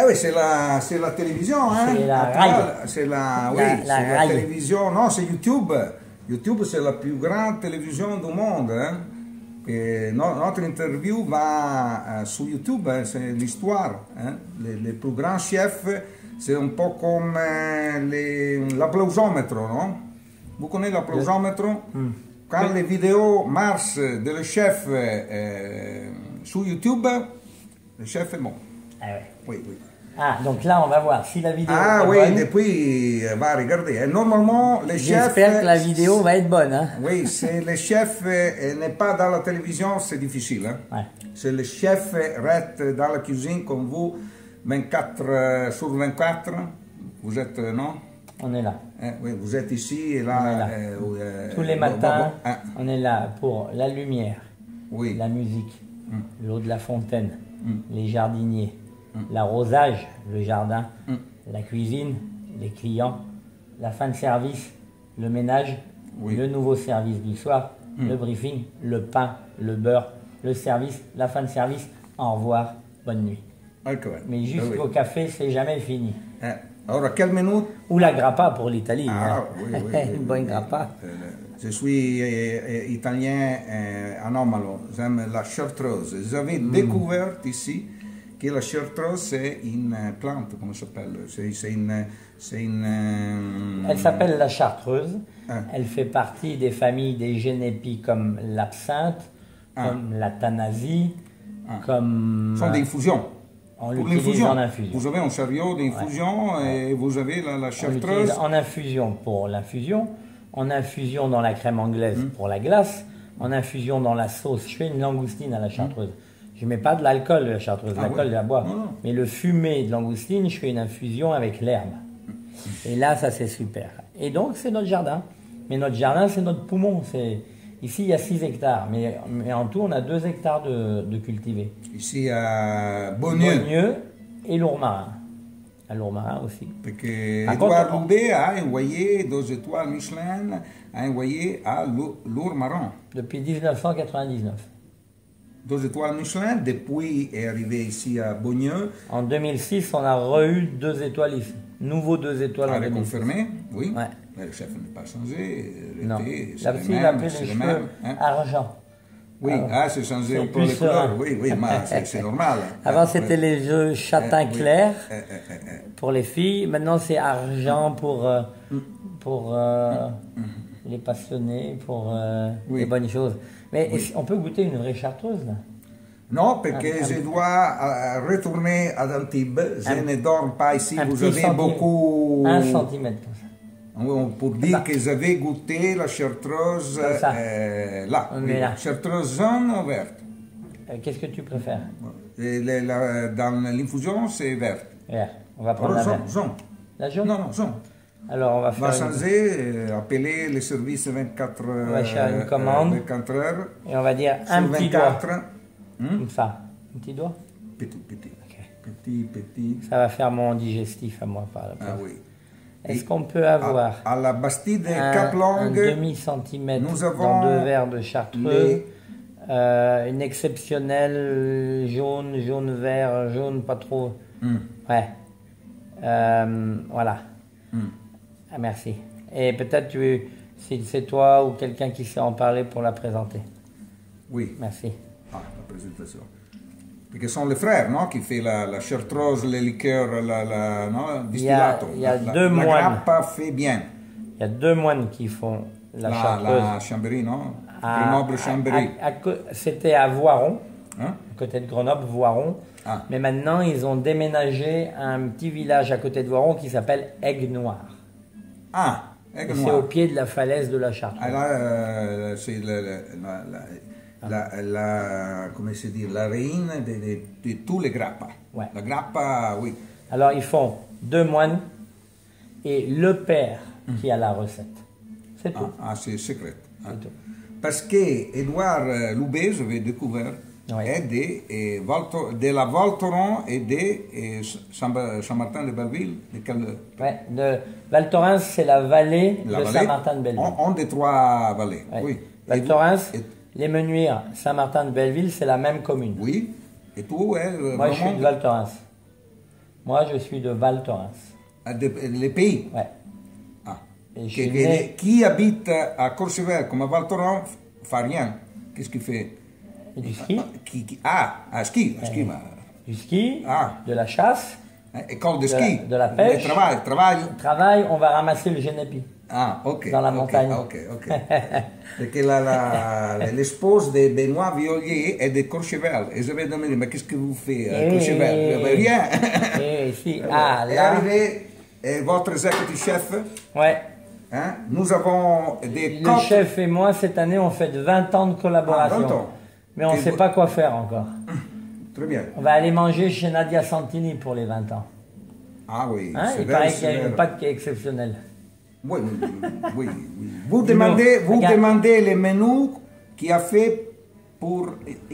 Ah oui, c'est la télévision, hein. C'est la radio. C'est la, oui, La c'est la radio. télévision. Non, c'est YouTube. YouTube, c'est la plus grande télévision du monde, hein. Et notre interview va sur YouTube, hein, c'est l'histoire. Hein. Les plus grands chefs, c'est un peu comme l'applausomètre, non? Vous connaissez l'applausomètre? Quand les vidéos marchent de le chef sur YouTube, le chef est bon. Ah, ouais. Oui, oui. Ah, donc là, on va voir si la vidéo Ah est oui, bonne. depuis, va regarder. Et normalement, les chefs... J'espère que la vidéo va être bonne. Hein? Oui, si le chef n'est pas dans la télévision, c'est difficile. Hein? Ouais. Si le chef reste dans la cuisine comme vous, 24 sur 24, vous êtes, non? On est là. Oui, vous êtes ici et là. On est là. Tous les matins, on est là pour la lumière, oui. la musique, l'eau de la fontaine, les jardiniers, l'arrosage, le jardin, la cuisine, les clients, la fin de service, le ménage, le nouveau service du soir, le briefing, le pain, le beurre, le service, la fin de service, au revoir, bonne nuit. Mais jusqu'au café, c'est jamais fini. Alors, quelle minute? Ou la grappa pour l'Italie. Ah, oui, oui, Une bonne grappa. Je suis italien anomalo, j'aime la chartreuse. J'avais découvert ici que la chartreuse c'est une plante, comment ça s'appelle? Elle s'appelle la chartreuse. Elle fait partie des familles des génépies comme l'absinthe, comme la thanasie, comme... Ce sont des infusions. On l'utilise en infusion. Vous avez un chariot d'infusion et vous avez la chartreuse. En infusion pour l'infusion, en infusion dans la crème anglaise pour la glace, en infusion dans la sauce. Je fais une langoustine à la chartreuse. Je ne mets pas de l'alcool de la chartreuse, l'alcool je la bois. Mais le fumé de langoustine, je fais une infusion avec l'herbe. Et là, ça c'est super. Et donc, c'est notre jardin. Mais notre jardin, c'est notre poumon. Ici, il y a 6 hectares, mais en tout, on a 2 hectares de cultivés. Ici, à Beaunieu. Beaunieu et Lourmarin. À Lourmarin aussi. Parce que Édouard Loubet a envoyé 2 étoiles Michelin, a envoyé à Lourmarin. Depuis 1999. 2 étoiles Michelin, depuis est arrivé ici à Beaunieu. En 2006, on a eu 2 étoiles ici. Nouveau 2 étoiles en 2006. Confirmé, oui. Ouais. Mais le chef n'a pas changé. Non. Là-dessus, il a appelé les cheveux argent. Oui, c'est changé un peu les couleurs. Oui, mais c'est normal. Avant, c'était les jeux châtain clair pour les filles. Maintenant, c'est argent pour les passionnés, pour les bonnes choses. Mais on peut goûter une vraie chartreuse, là? Non, parce que je dois retourner à Antibes. Je ne dors pas ici. Vous avez beaucoup... 1 centimètre comme ça. Pour dire que j'avais goûté la chartreuse là. La chartreuse jaune ou verte? Qu'est-ce que tu préfères? Dans l'infusion, c'est verte. Vert. On va prendre la verte. Jaune. La jaune? Non, jaune. Alors, on va faire... On va changer, appeler le service 24 heures. On va faire une commande. 24 heures. Et on va dire un petit 24, doigt. Comme ça. Un petit doigt? Petit. Okay. Petit. Ça va faire mon digestif à moi par la Ah oui. Est-ce qu'on peut avoir à la Bastide Cap-Long, un demi-centimètre nous avons dans 2 verres de chartreuse, une exceptionnelle jaune vert, jaune pas trop. Ouais. Voilà. Ah, merci. Et peut-être si c'est toi ou quelqu'un qui sait en parler pour la présenter. Oui. Merci. La présentation. Parce que ce sont les frères, non, qui font la chartreuse, les liqueurs, non, distillato. Il y a 2 moines. La grappa fait bien. Il y a 2 moines qui font la chartreuse. La Chambéry, non? Grenoble-Chambéry. C'était à Voiron, à côté de Grenoble, Voiron. Mais maintenant, ils ont déménagé à un petit village à côté de Voiron qui s'appelle Aigues-Noires. C'est au pied de la falaise de la Chartreuse. Là, c'est comment se dit, la reine de tous les grappas. Ouais. La grappa, oui. Alors, ils font 2 moines et le père qui a la recette. C'est tout. C'est secret. C'est tout. Parce que Édouard Loubet, j'avais découvert, est de la Val-Thorens et de Saint-Martin-de-Belleville. De Val Thorens, c'est la vallée de Saint-Martin-de-Belleville. On des 3 vallées, oui. Val Thorens, les Menuires, Saint-Martin-de-Belleville, c'est la même commune. Oui. Et tout, moi, je suis de Val Thorens. Moi, je suis de Val Thorens. Les pays? Ouais. Ah. Et je suis né... Qui habite à Courchevel comme à Val Thorens fait rien. Qu'est-ce qu'il fait? Et du ski. Ski. Du ski, de la chasse. École de ski. De la pêche. Travail, on va ramasser le genépi. Ah, ok. Dans la montagne. Ok. Parce que l'espouse de Benoît Violier est de Courchevel. Et je vais demander, mais qu'est-ce que vous faites à Courchevel? Rien. Si. Là. Est arrivé votre executive chef. Ouais. Hein? Nous avons des Le chef et moi, cette année, on fait 20 ans de collaboration. 20 ans. Mais on ne sait pas quoi faire encore. Très bien. On va aller manger chez Nadia Santini pour les 20 ans. Ah oui. Hein? Il paraît qu'il y a une pâte qui est exceptionnelle. Oui. Vous demandez les menus qu'il a fait pour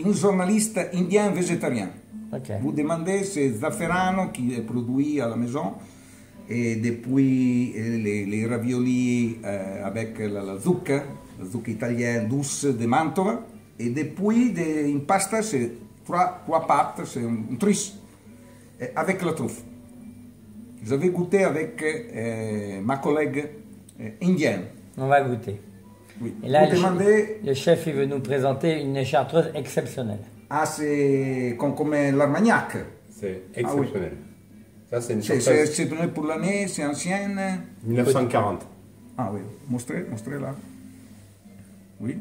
un journaliste indien végétarien. Okay. Vous demandez, c'est Zafferano qui est produit à la maison. Et depuis les raviolis avec la zucca italienne douce de Mantova. Et depuis une pasta, c'est trois pâtes, c'est un truc avec la truffe. J'avais goûté avec ma collègue indienne. On va goûter. Oui. Et là, le chef il veut nous présenter une échartreuse exceptionnelle. Ah, c'est comme l'Armagnac. C'est exceptionnel. Ça, c'est donné pour l'année, c'est ancienne. 1940. Ah oui, montrez là. Oui.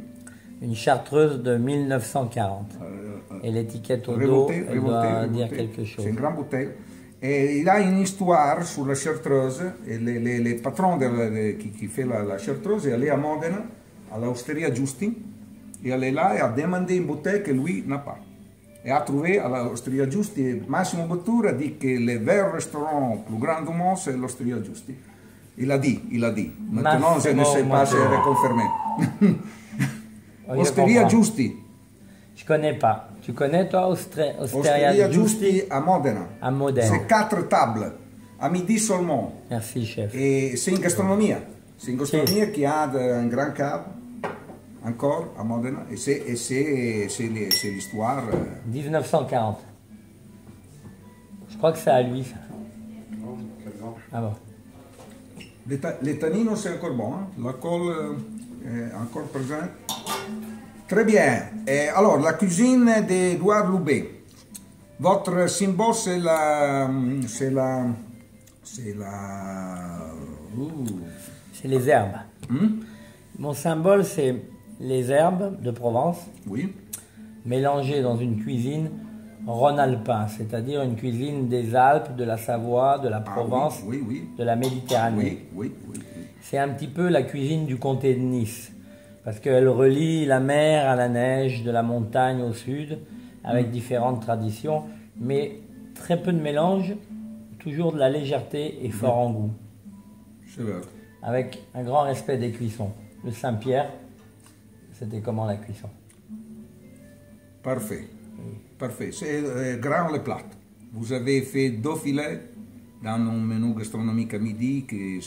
Une chartreuse de 1940. Et l'étiquette au dos, elle doit dire quelque chose. C'est une grande bouteille. Et il a une histoire sur la chartreuse. Et le patron qui fait la chartreuse est allé à Modena, à l'Osteria Giusti. Et elle est là et a demandé une bouteille que lui n'a pas. Et a trouvé à l'Osteria Giusti, Massimo Bottura dit que le vrai restaurant plus grand du monde, c'est l'Osteria Giusti. Il a dit. Maintenant, je ne sais pas si c'est reconfirmé. Osteria Giusti. Je connais pas. Tu connais toi Osteria Giusti à Modena. À Modena. C'est 4 tables, à midi seulement. Merci chef. Et c'est une gastronomie. C'est une gastronomie qui a un grand cave, encore à Modena. Et c'est l'histoire. 1940. Je crois que c'est à lui ça. Ah bon. Les tannins, c'est encore bon. Hein? L'alcool est encore présent. Très bien. Et alors, la cuisine d'Edouard Loubet. Votre symbole, c'est c'est les herbes. Mon symbole, c'est les herbes de Provence. Oui. Mélangées dans une cuisine rhône-alpin, c'est-à-dire une cuisine des Alpes, de la Savoie, de la Provence, de la Méditerranée. Oui. C'est un petit peu la cuisine du comté de Nice. Parce qu'elle relie la mer à la neige, de la montagne au sud, avec différentes traditions, mais très peu de mélange, toujours de la légèreté et fort en goût. C'est vrai. Avec un grand respect des cuissons. Le Saint-Pierre, c'était comment la cuisson? Parfait. C'est grand le plat. Vous avez fait 2 filets dans un menu gastronomique à midi qui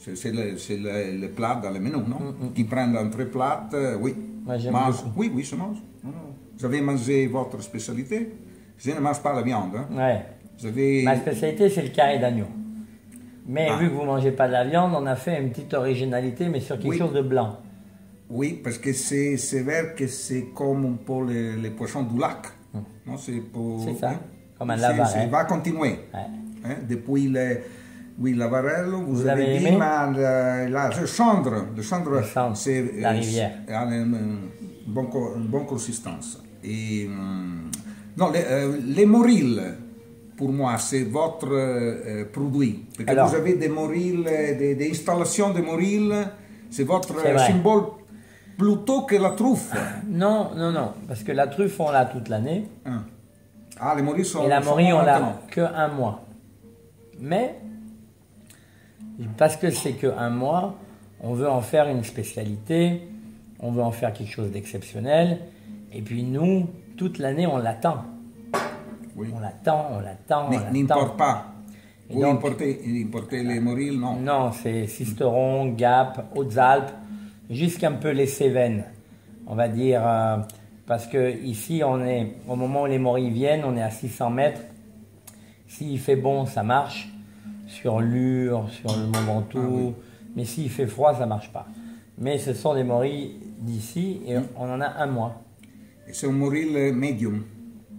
c'est le plat dans le menu, non? Qui prennent entre plats, oui. Moi, j'aime beaucoup. Oui, je mange. Vous avez mangé votre spécialité? Je ne mange pas la viande. Hein? Ouais. Ma spécialité, c'est le carré d'agneau. Mais vu que vous ne mangez pas de la viande, on a fait une petite originalité, mais sur quelque chose de blanc. Oui, parce que c'est vrai que c'est comme un peu les poissons du lac. C'est ça, comme un lavaret. Il va continuer. Ouais. Depuis la Varello, vous avez dit, aimé? Le Chandre, c'est la rivière. A une bonne consistance. Et, non, les morils, pour moi, c'est votre produit. Parce que vous avez des morils, des installations de morils, c'est votre symbole plutôt que la truffe. Non, parce que la truffe, on l'a toute l'année. Les morils sont... Et la morille, on l'a que 1 mois. Mais, parce que c'est que 1 mois, on veut en faire une spécialité, on veut en faire quelque chose d'exceptionnel. Et puis nous, toute l'année, on l'attend. Oui. On l'attend. Mais n'importe pas. Vous importez les morils, non? Non, c'est Sisteron, Gap, Hautes-Alpes, jusqu'un peu les Cévennes, on va dire, parce que ici, on est, au moment où les morilles viennent, on est à 600 mètres. S'il fait bon, ça marche. Sur Lure, sur le Mont Ventoux. Mais s'il fait froid, ça ne marche pas. Mais ce sont des morilles d'ici et on en a un mois. Et c'est un morille médium.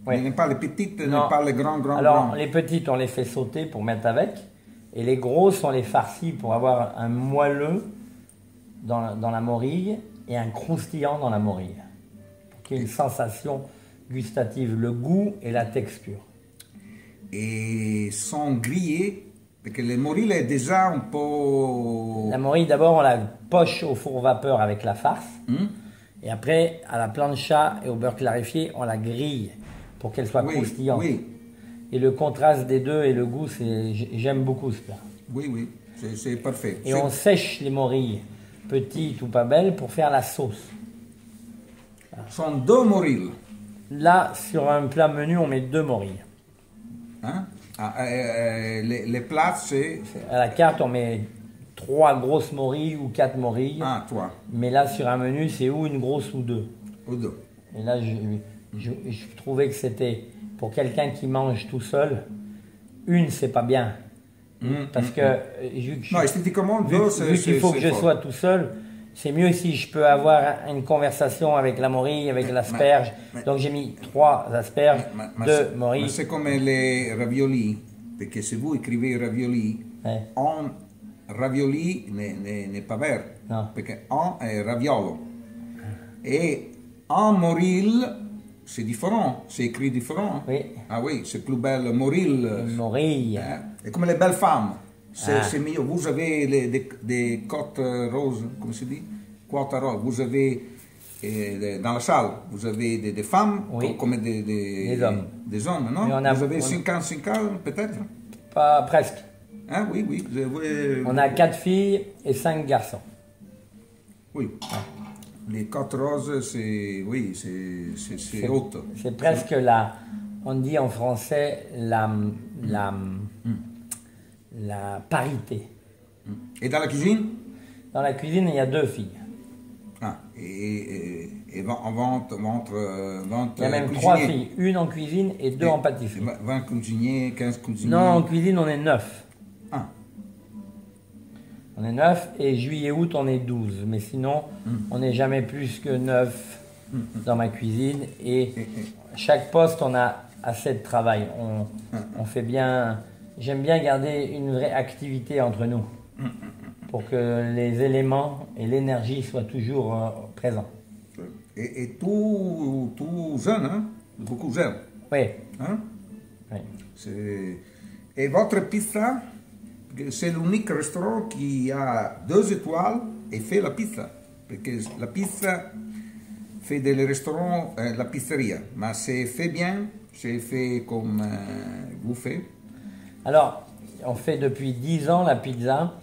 Oui. Il n'est pas les petites, il n'est pas les grands. Alors, les petites, on les fait sauter pour mettre avec. Et les grosses, on les farcit pour avoir un moelleux dans la morille et un croustillant dans la morille. Pour qu'il y ait une sensation gustative, le goût et la texture. Et sont grillés, parce que le morille est déjà un peu... La morille, d'abord, on la poche au four vapeur avec la farce. Et après, à la plancha et au beurre clarifié, on la grille pour qu'elle soit croustillante. Oui. Et le contraste des deux et le goût, j'aime beaucoup ce plat. Oui, c'est parfait. Et on sèche les morilles, petites ou pas belles, pour faire la sauce. Ce sont 2 morilles. Là, sur un plat menu, on met 2 morilles. Hein? Les plats, c'est... À la carte, on met 3 grosses morilles ou 4 morilles. Ah, 3. Mais là, sur un menu, c'est ou une grosse ou 2. Ou 2. Et là, je trouvais que c'était, pour quelqu'un qui mange tout seul, une, c'est pas bien. Parce que, non, esthétiquement, vu qu'il faut que je sois tout seul, c'est mieux si je peux avoir une conversation avec la morille, avec l'asperge. Donc j'ai mis 3 asperges, 2 morilles. C'est comme les raviolis, parce que si vous écrivez ravioli, en ravioli n'est pas vert, parce que en est raviolo. Et en morille, c'est différent, c'est écrit différent. Oui. Ah oui, c'est plus belle morille. Morille. Et comme les belles femmes. C'est mieux. Vous avez des côtes roses, comment se dit? Côtes roses. Vous avez, dans la salle, vous avez des femmes comme des hommes. Des hommes, non? Vous avez 50-50 peut-être? Pas presque. Hein, oui. On a 4 filles et 5 garçons. Oui. Les côtes roses, c'est haute. C'est presque on dit en français la parité. Et dans la cuisine? Dans la cuisine, il y a 2 filles. Ah, et on vente il y a même 3 filles, une en cuisine et 2 en pâtisserie. 20 cuisiniers, 15 cuisiniers? Non, en cuisine, on est 9. Ah. On est 9 et juillet-août, on est 12. Mais sinon, on n'est jamais plus que 9 dans ma cuisine. Et chaque poste, on a assez de travail. On fait bien... J'aime bien garder une vraie activité entre nous pour que les éléments et l'énergie soient toujours présents. Et tout jeune, hein? Beaucoup jeune. Oui. Hein? Oui. Et votre pizza, c'est l'unique restaurant qui a 2 étoiles et fait la pizza. Parce que la pizza fait des restaurants, la pizzeria, mais c'est fait bien, c'est fait comme vous faites. Alors, on fait depuis 10 ans la pizza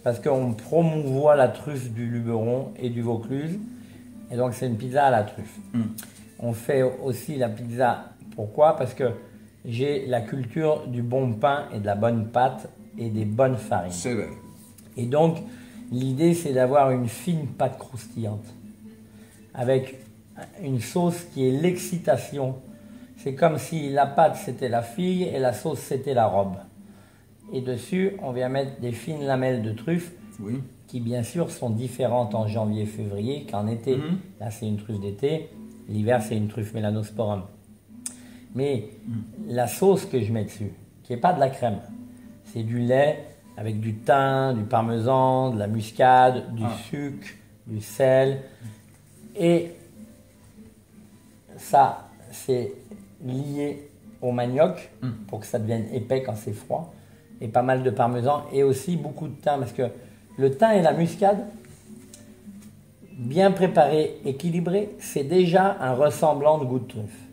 parce qu'on promouvoit la truffe du Luberon et du Vaucluse. Et donc, c'est une pizza à la truffe. On fait aussi la pizza, pourquoi? Parce que j'ai la culture du bon pain et de la bonne pâte et des bonnes farines. C'est vrai. Et donc, l'idée, c'est d'avoir une fine pâte croustillante avec une sauce qui est l'excitation. C'est comme si la pâte, c'était la fille et la sauce, c'était la robe. Et dessus, on vient mettre des fines lamelles de truffe qui, bien sûr, sont différentes en janvier-février qu'en été. Là, c'est une truffe d'été. L'hiver, c'est une truffe Melanosporum. Mais la sauce que je mets dessus, qui n'est pas de la crème, c'est du lait avec du thym, du parmesan, de la muscade, du sucre, du sel. Et ça, c'est lié au manioc pour que ça devienne épais quand c'est froid. Et pas mal de parmesan et aussi beaucoup de thym. Parce que le thym et la muscade, bien préparé, équilibré, c'est déjà un ressemblant de goût de truffe.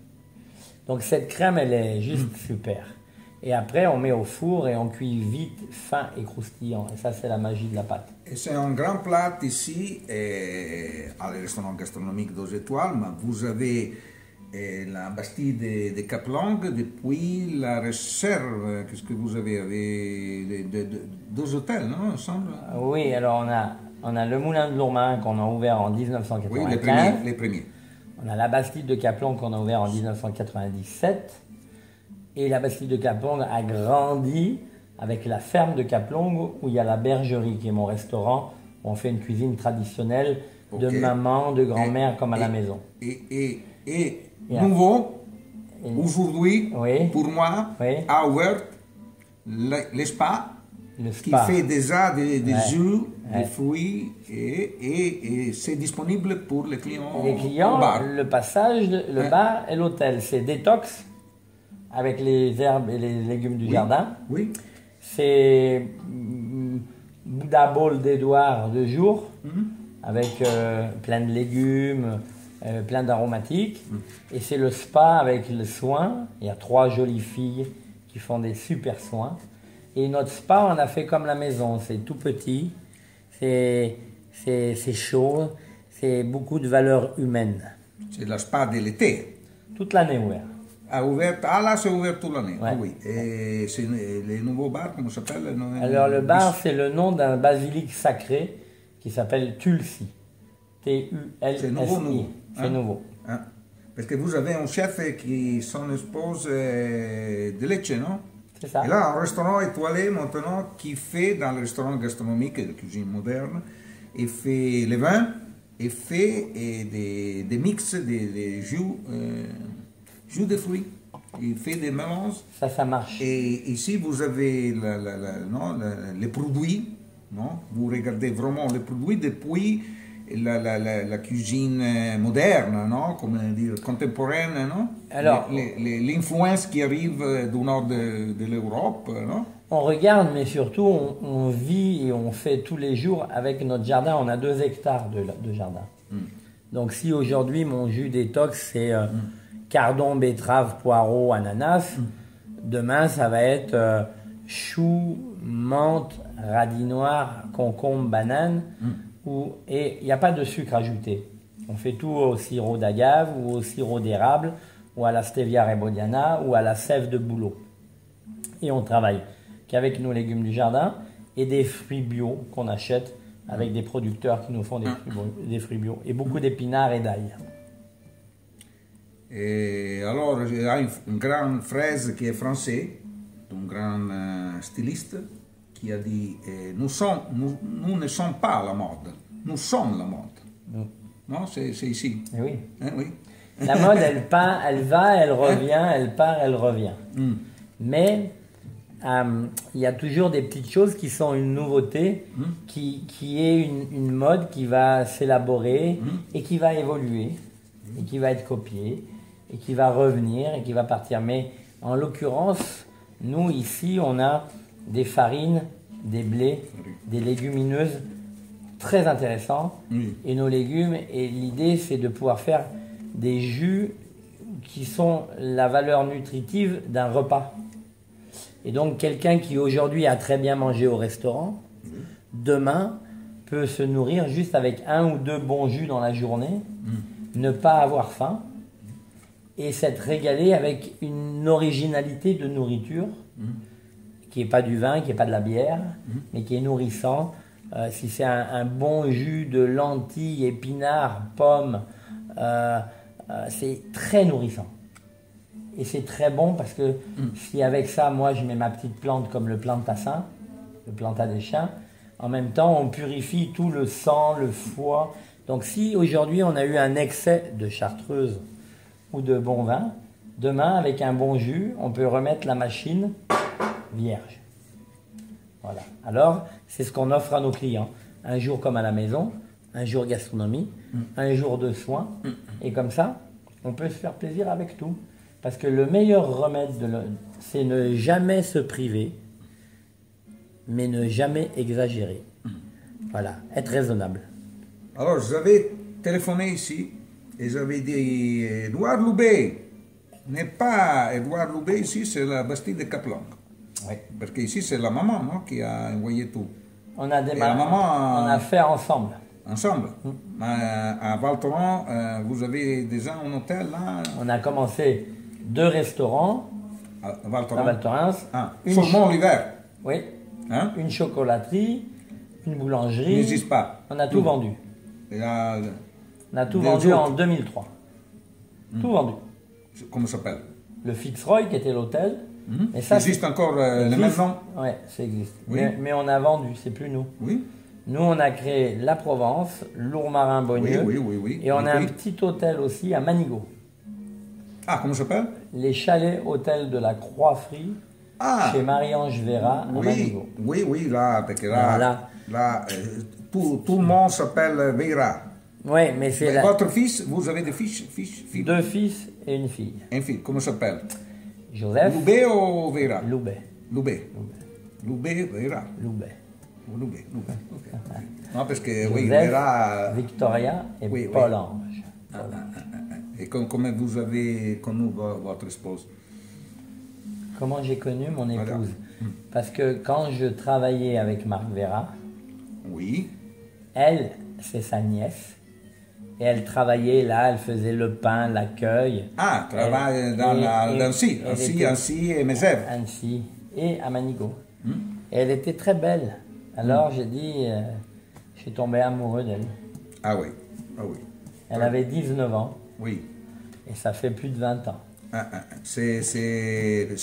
Donc cette crème, elle est juste super. Et après, on met au four et on cuit vite, fin et croustillant. Et ça, c'est la magie de la pâte. Et c'est un grand plat ici, à le restaurant gastronomique 2 étoiles, mais vous avez la Bastide de Caplang, depuis la réserve. Qu'est-ce que vous avez? Avec 2 hôtels, non, ensemble? Oui, alors on a le Moulin de Lourmarin qu'on a ouvert en 1995. Oui, les premiers. On a la Bastide de Caplang qu'on a ouvert en 1997. Et la Bastide de Caplong a grandi avec la ferme de Caplong où il y a la bergerie qui est mon restaurant. Où on fait une cuisine traditionnelle de maman, de grand-mère comme à la maison. Et nouveau, aujourd'hui, pour moi, a ouvert le spa. Qui fait déjà des jus, des fruits et c'est disponible pour les clients. Les clients, au bar. le passage, le bar et l'hôtel, c'est détox avec les herbes et les légumes du jardin. Oui. C'est Bouddha Bowl d'Edouard de jour avec plein de légumes, plein d'aromatiques. Et c'est le spa avec le soin. Il y a 3 jolies filles qui font des super soins. Et notre spa, on a fait comme la maison. C'est tout petit, c'est chaud, c'est beaucoup de valeurs humaines. C'est la spa de l'été. Toute l'année ouvert. Là, c'est ouvert toute l'année. Ouais. Oui. Et c'est les nouveaux bars, comment ça s'appelle? Alors, le bar, c'est le nom d'un basilic sacré qui s'appelle Tulsi. T-U-L-S-I. C'est nouveau. C'est nouveau. Hein? Parce que vous avez un chef qui son épouse de Lecce, non? C'est ça. Et là, un restaurant étoilé maintenant qui fait dans le restaurant gastronomique de cuisine moderne, et fait les vins, et fait des mix, des jus de fruits. Il fait des mélanges. Ça marche. Et ici, vous avez les produits. Non? Vous regardez vraiment les produits depuis la cuisine moderne, non? Comment dire, contemporaine, non? Alors, l'influence qui arrive du nord de l'Europe, non? On regarde, mais surtout, on vit et on fait tous les jours avec notre jardin. On a 2 hectares de jardin. Donc, si aujourd'hui, mon jus détox, c'est cardon, betterave, poireau, ananas, demain, ça va être chou, menthe, radis noir, concombre, banane. Et il n'y a pas de sucre ajouté. On fait tout au sirop d'agave ou au sirop d'érable ou à la stevia rebaudiana ou à la sève de bouleau. Et on travaille qu'avec nos légumes du jardin et des fruits bio qu'on achète avec des producteurs qui nous font des fruits bio et beaucoup d'épinards et d'ail. Et alors, il y a une grande phrase qui est française, d'un grand styliste, qui a dit nous ne sommes pas la mode, nous sommes la mode. Non, c'est ici. Et oui. Oui. La mode, elle part, elle va, elle revient, elle part, elle revient. Mais il y a toujours des petites choses qui sont une nouveauté, qui est une mode qui va s'élaborer et qui va évoluer, et qui va être copiée, et qui va revenir, et qui va partir. Mais en l'occurrence, nous ici, on a des farines, des blés, des légumineuses très intéressants. Et nos légumes, et l'idée c'est de pouvoir faire des jus qui sont la valeur nutritive d'un repas. Et donc quelqu'un qui aujourd'hui a très bien mangé au restaurant, demain peut se nourrir juste avec 1 ou 2 bons jus dans la journée, ne pas avoir faim et s'être régalé avec une originalité de nourriture qui n'est pas du vin, qui n'est pas de la bière, mais qui est nourrissant. Si c'est un bon jus de lentilles, épinards, pommes, c'est très nourrissant. Et c'est très bon parce que si avec ça, moi je mets ma petite plante comme le plantassin, le planta des chiens, en même temps on purifie tout le sang, le foie. Donc si aujourd'hui on a eu un excès de chartreuse ou de bon vin, demain avec un bon jus, on peut remettre la machine vierge. Voilà. Alors, c'est ce qu'on offre à nos clients. Un jour comme à la maison, un jour gastronomie, un jour de soins. Et comme ça, on peut se faire plaisir avec tout. Parce que le meilleur remède, c'est ne jamais se priver, mais ne jamais exagérer. Voilà, être raisonnable. Alors, j'avais téléphoné ici et j'avais dit Édouard Loubet. N'est pas Édouard Loubet ici, c'est la Bastide de Caplong. Oui. Parce qu'ici, c'est la maman, non, qui a envoyé tout. On a on a fait ensemble. Ensemble. À Val Thorens, vous avez déjà un hôtel là? On a commencé 2 restaurants à Val Thorens. Seulement l'hiver? Oui. Hein? Une chocolaterie, une boulangerie. N'existe pas. On a tout vendu. Et là, on a tout vendu en 2003. Tout vendu. Comment ça s'appelle? le Fitzroy qui était l'hôtel. Mais ça existe encore le même nom? Oui, ça existe. Oui. Mais on a vendu, c'est plus nous. Oui. Nous, on a créé la Provence, Lourmarin-Beaulieu. Oui. Et on a un petit hôtel aussi à Manigot. Ah, comment ça s'appelle? Les chalets hôtels de la Croix-Frie, chez Marie-Ange Vera à Manigot. Oui, là, parce que là, tout le monde s'appelle Vera. Oui, mais c'est Votre fils, vous avez des fils? 2 fils et une fille. Un fils, comment s'appelle? Joseph. Loubet ou Vera? Loubet. Vera. Loubet. Okay. Non, parce que Joseph, Vera... Victoria et Paul-Ange. Et comment vous avez connu votre épouse? Comment j'ai connu mon épouse? Parce que quand je travaillais avec Marc Vera, elle, c'est sa nièce. Et elle travaillait là, elle faisait le pain, l'accueil. Ah, travaille dans Annecy et Mézève. Annecy et à Manigot. Et elle était très belle. Alors j'ai dit, je suis tombé amoureux d'elle. Ah oui. Elle avait 19 ans. Oui. Et ça fait plus de 20 ans. C'est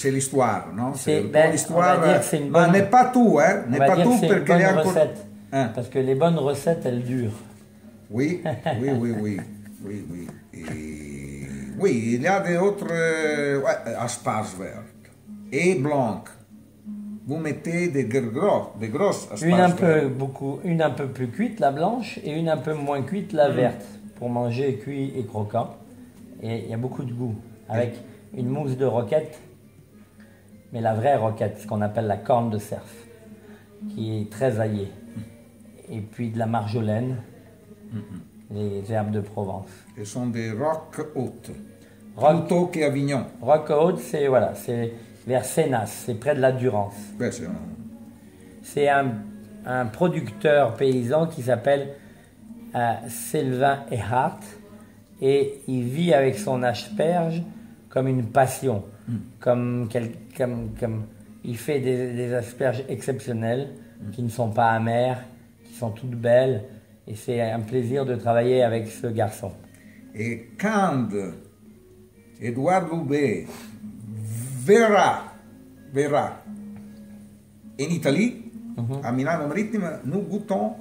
l'histoire, non? C'est l'histoire. Mais n'est pas tout, hein? N'est pas tout parce qu'il y a encore... Parce que les bonnes recettes, elles durent. Oui. Oui, il y a des autres asparges vertes et blancs. Vous mettez des grosses asparges une un peu plus cuite, la blanche, et une un peu moins cuite, la verte, pour manger cuit et croquant. Et il y a beaucoup de goût, avec une mousse de roquette, mais la vraie roquette, ce qu'on appelle la corne de cerf, qui est très aillée. Et puis de la marjolaine, les herbes de Provence. Ce sont des rocs hautes, plutôt qu'Avignon. Rocs hautes, c'est vers Sénas, c'est près de la Durance. C'est un producteur paysan qui s'appelle Sylvain Ehart, et il vit avec son asperge comme une passion, comme il fait des asperges exceptionnelles qui ne sont pas amères, qui sont toutes belles, et c'est un plaisir de travailler avec ce garçon. Et quand Édouard Loubet verra en Italie, à Milano Marittima, nous goûtons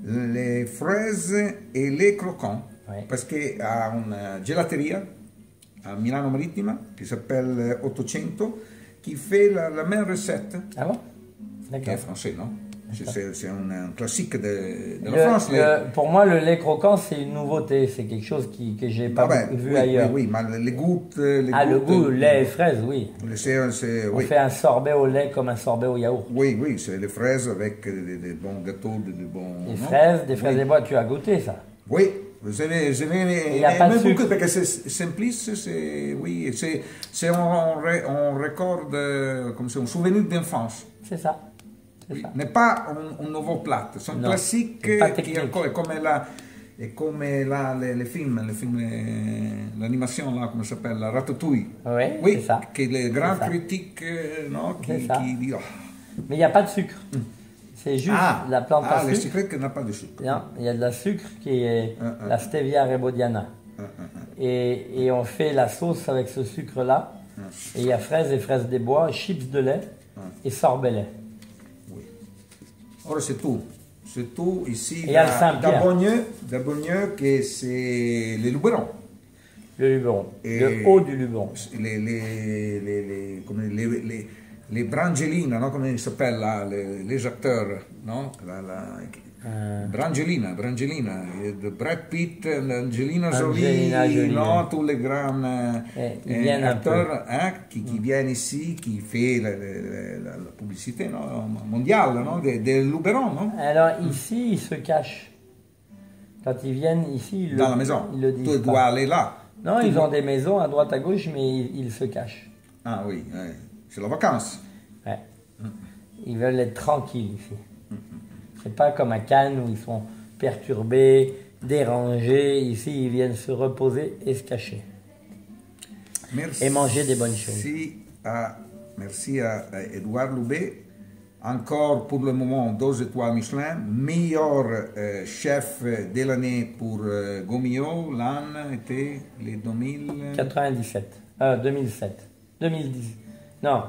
les fraises et les croquants, parce qu'il y a une gelateria à Milano Marittima qui s'appelle 800 qui fait la même recette. Ah bon? Qui est français, non? C'est un classique de la France. Pour moi, le lait croquant, c'est une nouveauté. C'est quelque chose que je n'ai pas vu ailleurs. Oui, mais les gouttes... le goût, lait et fraises, oui. On oui. fait un sorbet au lait comme un sorbet au yaourt. Oui, c'est les fraises avec des bons gâteaux, des bons... Des fraises des bois, tu as goûté ça? Oui, vous avez beaucoup, parce que c'est simpliste, c'est un record, comme c'est un souvenir d'enfance. C'est ça. Oui, n'est pas un nouveau plat, c'est un classique qui est comme les films, l'animation là, comment ça s'appelle, la Ratatouille. Oui, c'est ça. Que les grands critiques, qui disent... Mais il n'y a pas de sucre. C'est juste la plante à sucre. Le secret qu'il n'y a pas de sucre. Non, il y a de la sucre qui est la Stevia rebaudiana. Et on fait la sauce avec ce sucre-là. Et il y a fraises et fraises des bois, chips de lait et sorbet lait. Alors c'est tout. C'est tout ici. Et d'Abognieu, que c'est le Luberon. Le Luberon. Le haut du Luberon. Les Brangelina, non? Comment ils s'appellent là, les acteurs, non? Brangelina, de Brad Pitt, Angelina Jolie, non? Tous les grands acteurs qui viennent ici, qui font la publicité mondiale, non? De Luberon, non? Alors ici, ils se cachent. Quand ils viennent ici, dans la maison. Ils le disent. Tu dois aller là. Non, ils ont des maisons à droite à gauche, mais ils se cachent. Ah oui, c'est la vacance. Ouais. Ils veulent être tranquilles ici. C'est pas comme à Cannes où ils sont perturbés, dérangés. Ici, ils viennent se reposer et se cacher. Merci. Et manger des bonnes choses. Merci à Édouard Loubet. Encore pour le moment 2 étoiles Michelin. Meilleur chef de l'année pour Gomio. L'an était les 97. 2007. 2010. Non,